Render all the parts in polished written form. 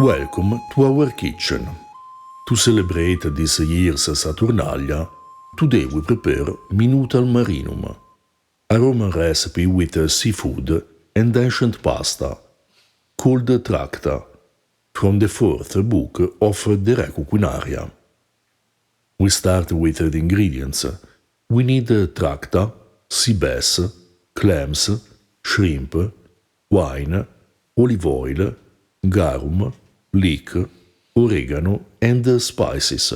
Welcome to our kitchen. To celebrate this year's Saturnalia, today we prepare Minutal Marinum, a Roman recipe with seafood and ancient pasta, called tracta, from the fourth book of the Re Coquinaria. We start with the ingredients. We need tracta, sea bass, clams, shrimp, wine, olive oil, garum, leek, oregano and spices,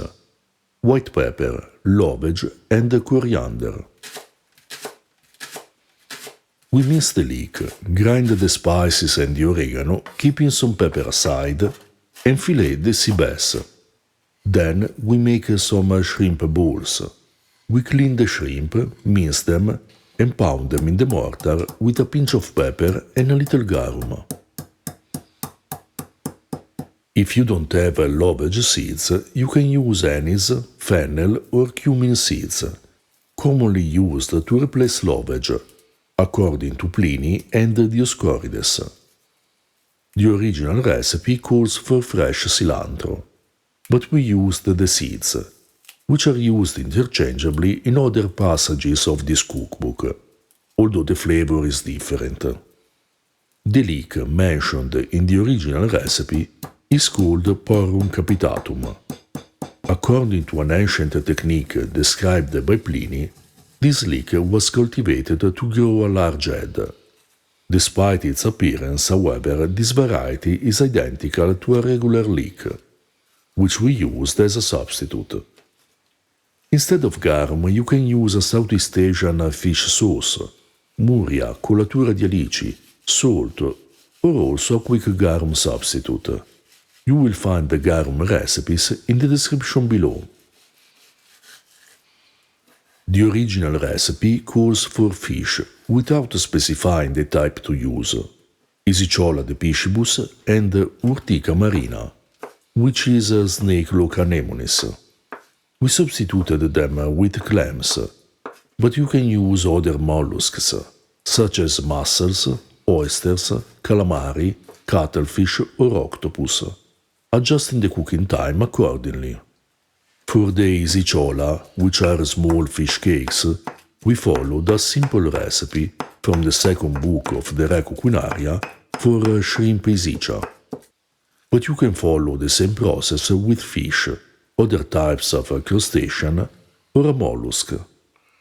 white pepper, lovage and coriander. We mince the leek, grind the spices and the oregano, keeping some pepper aside, and fillet the sea bass. Then we make some shrimp balls. We clean the shrimp, mince them, and pound them in the mortar with a pinch of pepper and a little garum. If you don't have lovage seeds, you can use anise, fennel or cumin seeds, commonly used to replace lovage, according to Pliny and Dioscorides. The original recipe calls for fresh cilantro, but we used the seeds, which are used interchangeably in other passages of this cookbook, although the flavor is different. The leek mentioned in the original recipe is called porrum capitatum. According to an ancient technique described by Pliny, this leek was cultivated to grow a large head. Despite its appearance, however, this variety is identical to a regular leek, which we used as a substitute. Instead of garum, you can use a Southeast Asian fish sauce, muria, colatura di alici, salt, or also a quick garum substitute. You will find the garum recipes in the description below. The original recipe calls for fish without specifying the type to use, Isicola de piscibus and Urtica marina, which is snake loca anemones. We substituted them with clams, but you can use other mollusks, such as mussels, oysters, calamari, cuttlefish or octopus, adjusting the cooking time accordingly. For the isicola, which are small fish cakes, we followed a simple recipe from the second book of the Re Coquinaria for shrimp isica. But you can follow the same process with fish, other types of crustacean, or a mollusk,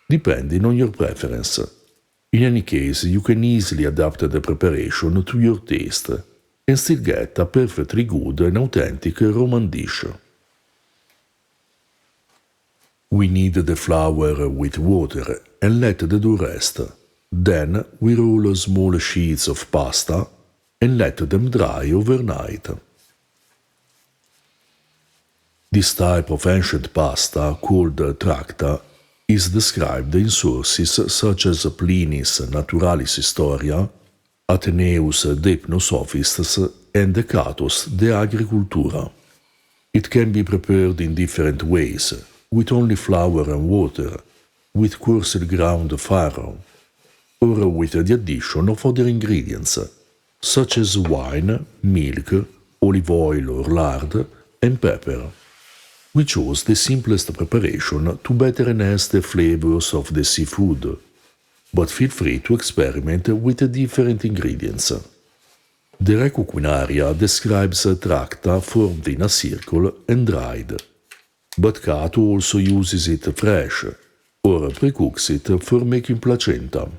depending on your preference. In any case, you can easily adapt the preparation to your taste and still get a perfectly good and authentic Roman dish. We knead the flour with water and let the dough rest. Then we roll small sheets of pasta and let them dry overnight. This type of ancient pasta, called tracta, is described in sources such as Pliny's Naturalis Historia, Athenaeus de Hypnosophistes, and Cato's De Agricultura. It can be prepared in different ways, with only flour and water, with coarsely ground farro, or with the addition of other ingredients, such as wine, milk, olive oil or lard, and pepper. We chose the simplest preparation to better enhance the flavors of the seafood, but feel free to experiment with different ingredients. The Re Coquinaria describes tracta formed in a circle and dried, but Cato also uses it fresh, or pre-cooks it for making placenta.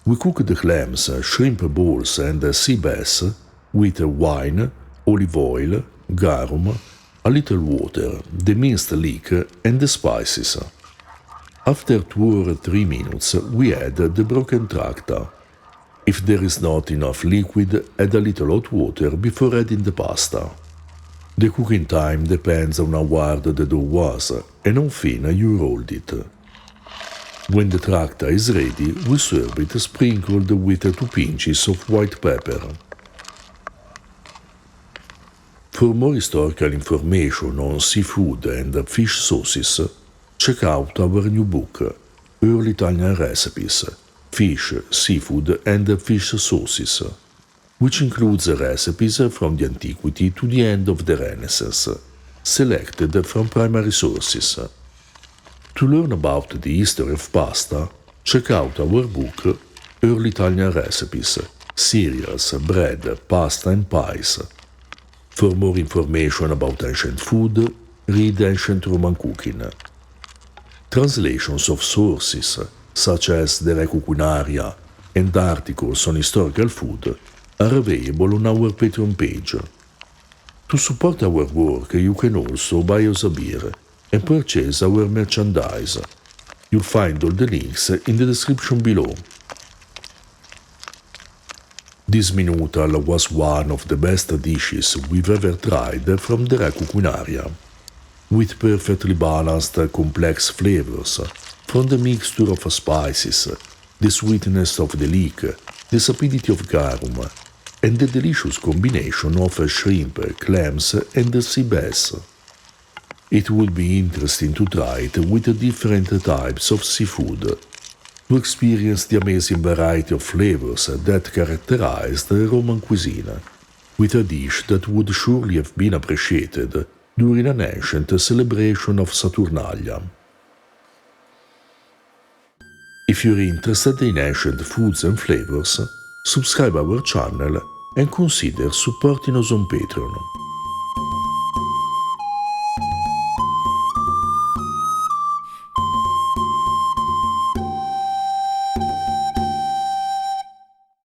We cook the clams, shrimp balls and sea bass with wine, olive oil, garum, a little water, the minced leek and the spices. After 2 or 3 minutes, we add the broken tracta. If there is not enough liquid, add a little hot water before adding the pasta. The cooking time depends on how hard the dough was and how thin you rolled it. When the tracta is ready, we serve it sprinkled with 2 pinches of white pepper. For more historical information on seafood and fish sauces, check out our new book, Early Italian Recipes, Fish, Seafood and Fish Sauces, which includes recipes from the antiquity to the end of the Renaissance, selected from primary sources. To learn about the history of pasta, check out our book, Early Italian Recipes, Cereals, Bread, Pasta and Pies. For more information about ancient food, read Ancient Roman Cooking. Translations of sources, such as the Re Coquinaria and articles on historical food, are available on our Patreon page. To support our work, you can also buy us a beer and purchase our merchandise. You'll find all the links in the description below. This Minutal was one of the best dishes we've ever tried from the Re Coquinaria, with perfectly balanced, complex flavors from the mixture of spices, the sweetness of the leek, the sapidity of garum, and the delicious combination of shrimp, clams, and sea bass. It would be interesting to try it with different types of seafood, to experience the amazing variety of flavors that characterized Roman cuisine, with a dish that would surely have been appreciated during an ancient celebration of Saturnalia. If you're interested in ancient foods and flavors, subscribe our channel and consider supporting us on Patreon.